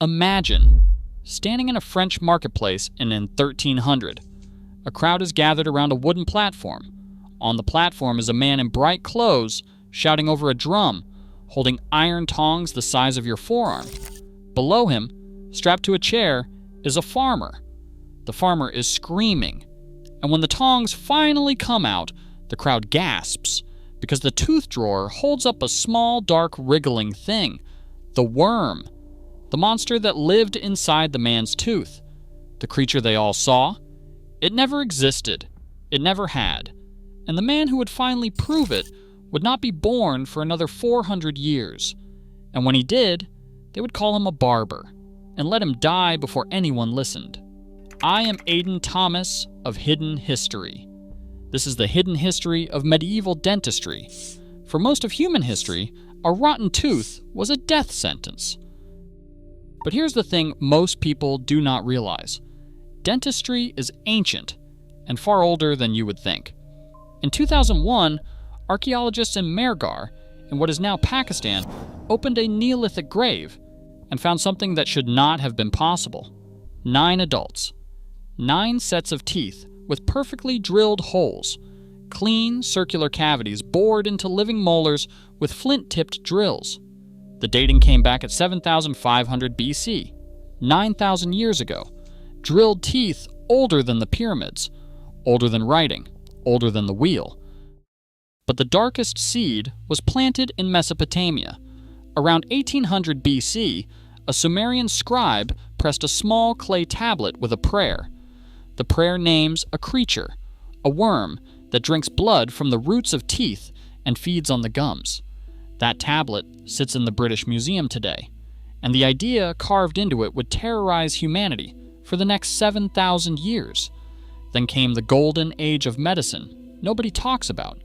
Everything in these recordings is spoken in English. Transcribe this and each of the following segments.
Imagine standing in a French marketplace in 1300. A crowd is gathered around a wooden platform. On the platform is a man in bright clothes shouting over a drum, holding iron tongs the size of your forearm. Below him, strapped to a chair, is a farmer. The farmer is screaming, and when the tongs finally come out, the crowd gasps because the tooth drawer holds up a small, dark, wriggling thing, the worm, the monster that lived inside the man's tooth. The creature they all saw? It never existed. It never had. And the man who would finally prove it would not be born for another 400 years. And when he did, they would call him a barber and let him die before anyone listened. I am Aidan Thomas of Hidden History. This is the hidden history of medieval dentistry. For most of human history, a rotten tooth was a death sentence. But here's the thing most people do not realize. Dentistry is ancient and far older than you would think. In 2001, archaeologists in Mehrgarh, in what is now Pakistan, opened a Neolithic grave and found something that should not have been possible. 9 adults. 9 sets of teeth with perfectly drilled holes. Clean, circular cavities bored into living molars with flint-tipped drills. The dating came back at 7,500 BC, 9,000 years ago. Drilled teeth older than the pyramids, older than writing, older than the wheel. But the darkest seed was planted in Mesopotamia. Around 1800 BC, a Sumerian scribe pressed a small clay tablet with a prayer. The prayer names a creature, a worm that drinks blood from the roots of teeth and feeds on the gums. That tablet sits in the British Museum today, and the idea carved into it would terrorize humanity for the next 7,000 years. Then came the golden age of medicine nobody talks about.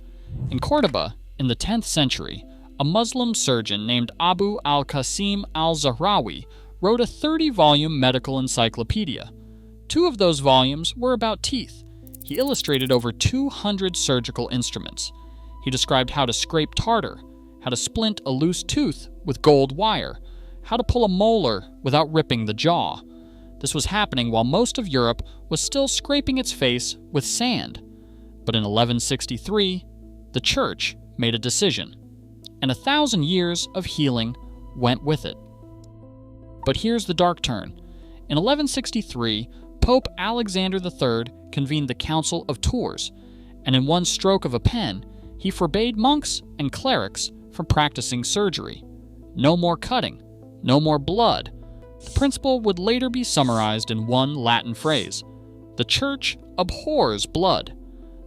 In Cordoba, in the 10th century, a Muslim surgeon named Abu al-Qasim al-Zahrawi wrote a 30-volume medical encyclopedia. 2 of those volumes were about teeth. He illustrated over 200 surgical instruments. He described how to scrape tartar, how to splint a loose tooth with gold wire, how to pull a molar without ripping the jaw. This was happening while most of Europe was still scraping its face with sand. But in 1163, the Church made a decision, and 1,000 years of healing went with it. But here's the dark turn. In 1163, Pope Alexander III convened the Council of Tours, and in one stroke of a pen, he forbade monks and clerics from practicing surgery. No more cutting, no more blood. The principle would later be summarized in one Latin phrase: the Church abhors blood.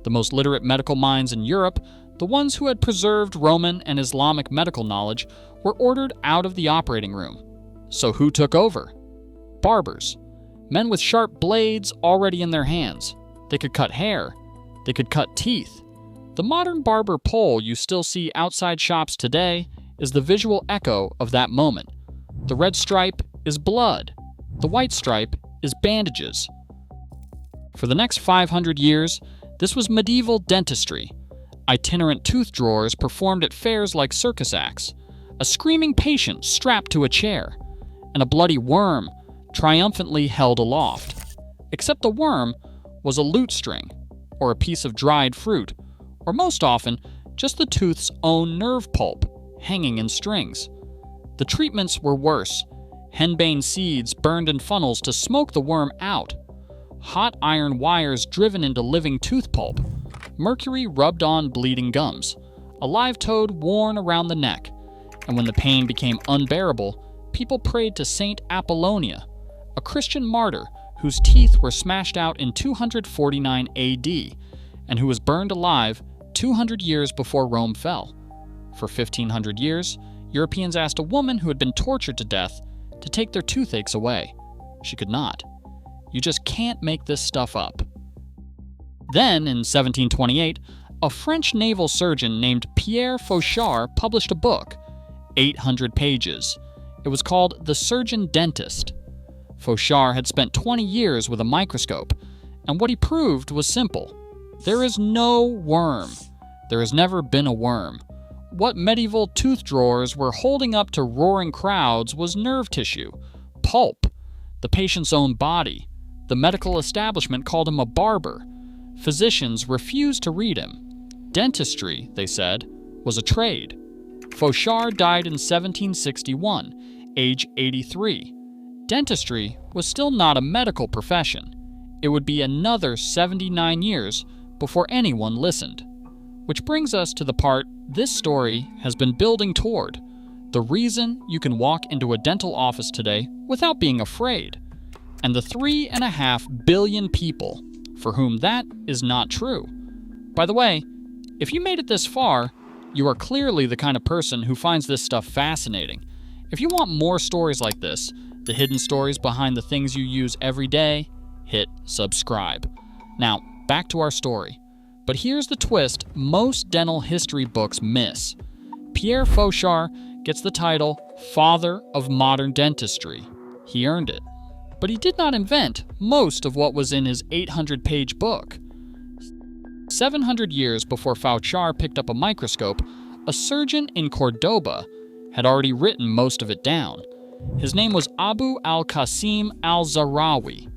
The most literate medical minds in Europe, the ones who had preserved Roman and Islamic medical knowledge, were ordered out of the operating room. So who took over? Barbers. Men with sharp blades already in their hands. They could cut hair. They could cut teeth. The modern barber pole you still see outside shops today is the visual echo of that moment. The red stripe is blood. The white stripe is bandages. For the next 500 years, this was medieval dentistry. Itinerant tooth drawers performed at fairs like circus acts, a screaming patient strapped to a chair, and a bloody worm triumphantly held aloft. Except the worm was a lute string, or a piece of dried fruit, or most often, just the tooth's own nerve pulp, hanging in strings. The treatments were worse. Henbane seeds burned in funnels to smoke the worm out. Hot iron wires driven into living tooth pulp. Mercury rubbed on bleeding gums. A live toad worn around the neck. And when the pain became unbearable, people prayed to Saint Apollonia, a Christian martyr whose teeth were smashed out in 249 AD, and who was burned alive 200 years before Rome fell. For 1,500 years, Europeans asked a woman who had been tortured to death to take their toothaches away. She could not. You just can't make this stuff up. Then, in 1728, a French naval surgeon named Pierre Fauchard published a book, 800 pages. It was called The Surgeon Dentist. Fauchard had spent 20 years with a microscope, and what he proved was simple. There is no worm. There has never been a worm. What medieval tooth drawers were holding up to roaring crowds was nerve tissue, pulp, the patient's own body. The medical establishment called him a barber. Physicians refused to read him. Dentistry, they said, was a trade. Fauchard died in 1761, age 83. Dentistry was still not a medical profession. It would be another 79 years before anyone listened. Which brings us to the part this story has been building toward. The reason you can walk into a dental office today without being afraid. And the 3.5 billion people for whom that is not true. By the way, if you made it this far, you are clearly the kind of person who finds this stuff fascinating. If you want more stories like this, the hidden stories behind the things you use every day, hit subscribe. Now, back to our story. But here's the twist most dental history books miss. Pierre Fauchard gets the title Father of Modern Dentistry. He earned it. But he did not invent most of what was in his 800-page book. 700 years before Fauchard picked up a microscope, a surgeon in Cordoba had already written most of it down. His name was Abu al-Qasim al-Zahrawi.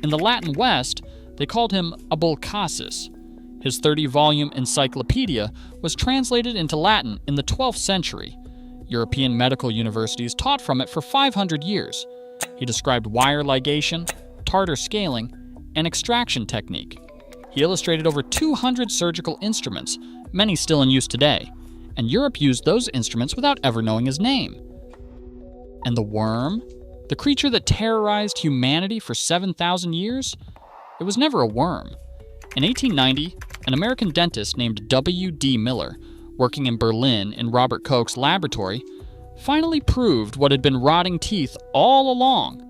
In the Latin West, they called him Abul Qasis. His 30-volume encyclopedia was translated into Latin in the 12th century. European medical universities taught from it for 500 years. He described wire ligation, tartar scaling, and extraction technique. He illustrated over 200 surgical instruments, many still in use today, and Europe used those instruments without ever knowing his name. And the worm? The creature that terrorized humanity for 7,000 years? It was never a worm. In 1890, an American dentist named W.D. Miller, working in Berlin in Robert Koch's laboratory, finally proved what had been rotting teeth all along.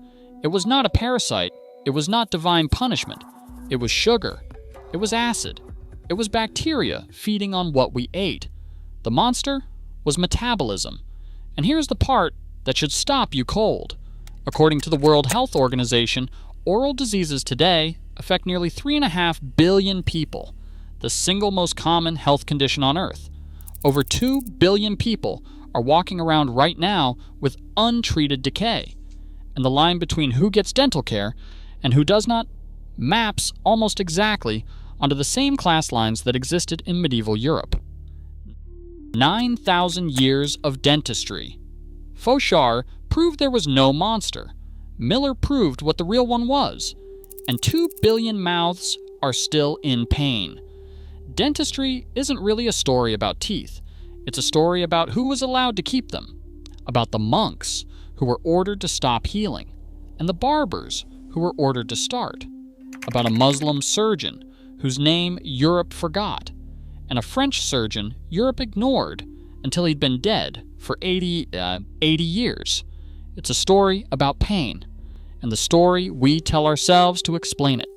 It was not a parasite. It was not divine punishment. It was sugar. It was acid. It was bacteria feeding on what we ate. The monster was metabolism. And here's the part that should stop you cold. According to the World Health Organization, oral diseases today affect nearly 3.5 billion people, the single most common health condition on Earth. Over 2 billion people are walking around right now with untreated decay. And the line between who gets dental care and who does not maps almost exactly onto the same class lines that existed in medieval Europe. 9,000 years of dentistry. Fauchard proved there was no monster. Miller proved what the real one was. And 2 billion mouths are still in pain. Dentistry isn't really a story about teeth. It's a story about who was allowed to keep them, about the monks who were ordered to stop healing, and the barbers who were ordered to start, about a Muslim surgeon whose name Europe forgot, and a French surgeon Europe ignored until he'd been dead for 80 years. It's a story about pain, and the story we tell ourselves to explain it.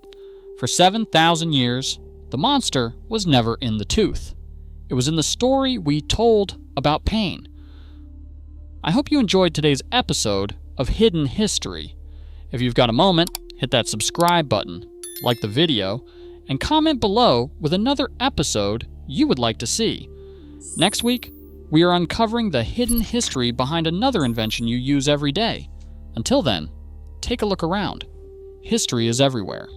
For 7,000 years, the monster was never in the tooth. It was in the story we told about pain. I hope you enjoyed today's episode of Hidden History. If you've got a moment, hit that subscribe button, like the video, and comment below with another episode you would like to see. Next week, we are uncovering the hidden history behind another invention you use every day. Until then, take a look around. History is everywhere.